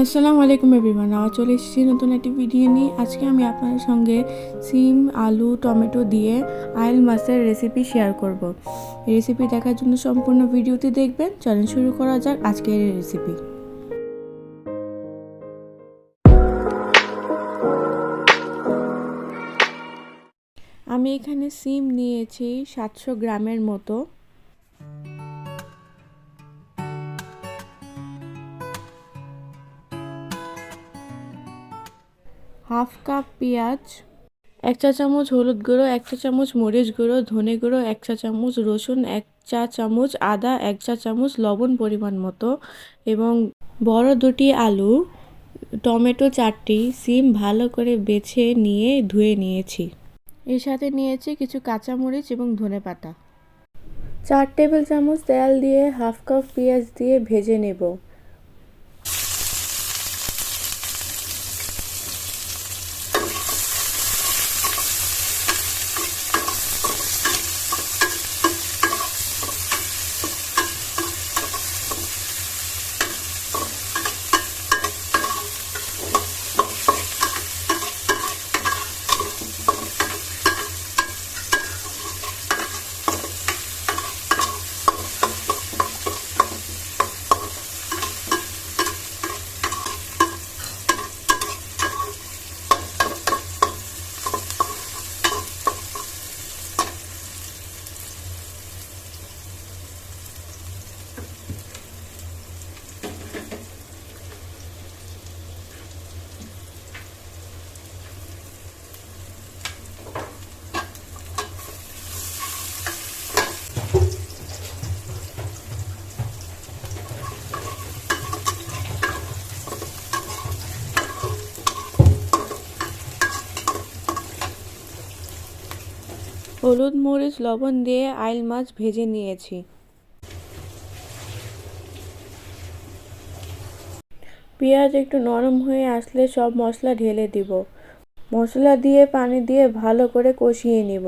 আসসালামু আলাইকুম এভরিওয়ান, আবার চলে এসেছি নতুন একটি ভিডিও নিয়ে। আজকে আমি আপনাদের সঙ্গে সিম, আলু, টমেটো দিয়ে আইল মাছের রেসিপি শেয়ার করব। এই রেসিপি দেখার জন্য সম্পূর্ণ ভিডিওটি দেখবেন। চলেন শুরু করা যাক আজকের এই রেসিপি। আমি এখানে সিম নিয়েছি 700 গ্রামের মতো, হাফ কাপ পেঁয়াজ, 1 চা চামচ হলুদ গুঁড়ো, 1 চা চামচ মরিচ গুঁড়ো, ধনে গুঁড়ো 1 চা চামচ, রসুন 1 চা চামচ, আদা 1 চা চামচ, লবণ পরিমাণ মতো এবং বড় দুটি আলু, টমেটো 4টি, সিম ভালো করে বেছে নিয়ে ধুয়ে নিয়েছি। এর সাথে নিয়েছি কিছু কাঁচামরিচ এবং ধনেপাতা। 4 টেবিল চামচ তেল দিয়ে হাফ কাপ পেঁয়াজ দিয়ে ভেজে নেব। হলুদ, মরিচ, লবণ দিয়ে আইল মাছ ভেজে নিয়েছি। পেঁয়াজ একটু নরম হয়ে আসলে সব মশলা ঢেলে দিব। মশলা দিয়ে পানি দিয়ে ভালো করে কষিয়ে নিব।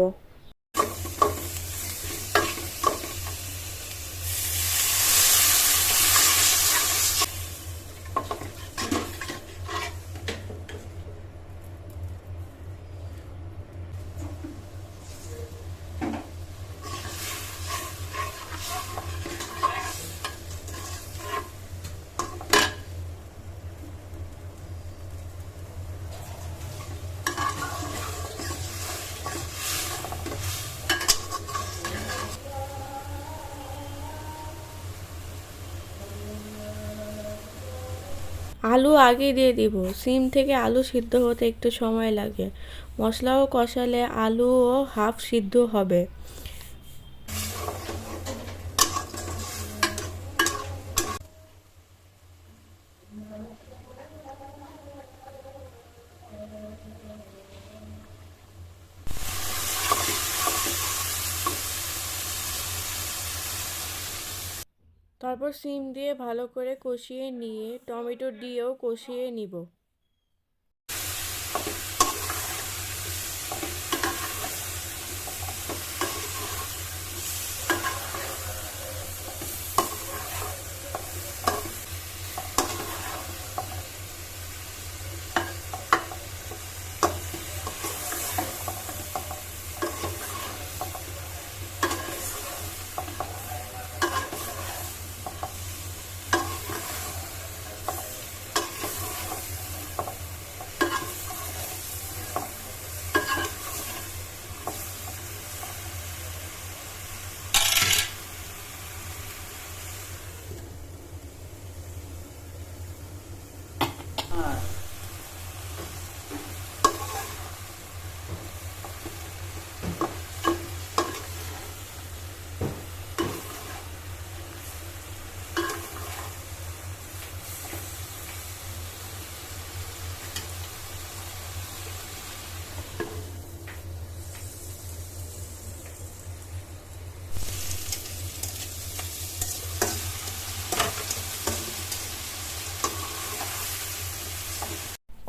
আলু আগে দিয়ে দিব। সিম থেকে আলু সিদ্ধ হতে একটু সময় লাগে। মশলাও কষালে আলুও হাফ সিদ্ধ হবে। তারপর সিম দিয়ে ভালো করে কষিয়ে নিয়ে টমেটো দিয়েও কষিয়ে নিব।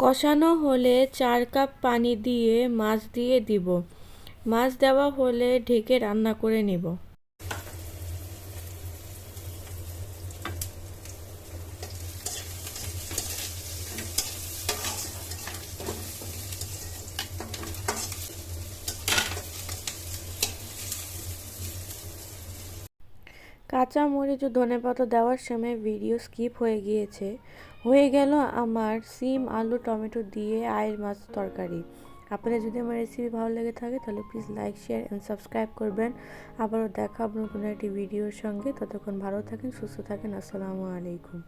কষানো হলে 4 কাপ পানি দিয়ে মাছ দিয়ে দিব। মাছ দেওয়া হলে ঢেকে রান্না করে নেব। কাঁচা মরিচ ও ধনেপাতা দেওয়ার সময় ভিডিও স্কিপ হয়ে গিয়েছে। হয়ে গেল আমার সিম আলু টমেটো দিয়ে আয়ের মাছ তরকারি। আপনাদের যদি আমার রেসিপি ভালো লেগে থাকে তাহলে please like share and subscribe করবেন। আবারও দেখা হবে নতুন একটি ভিডিওর সঙ্গে। ততক্ষণ ভালো থাকেন, সুস্থ থাকেন। আসসালামু আলাইকুম।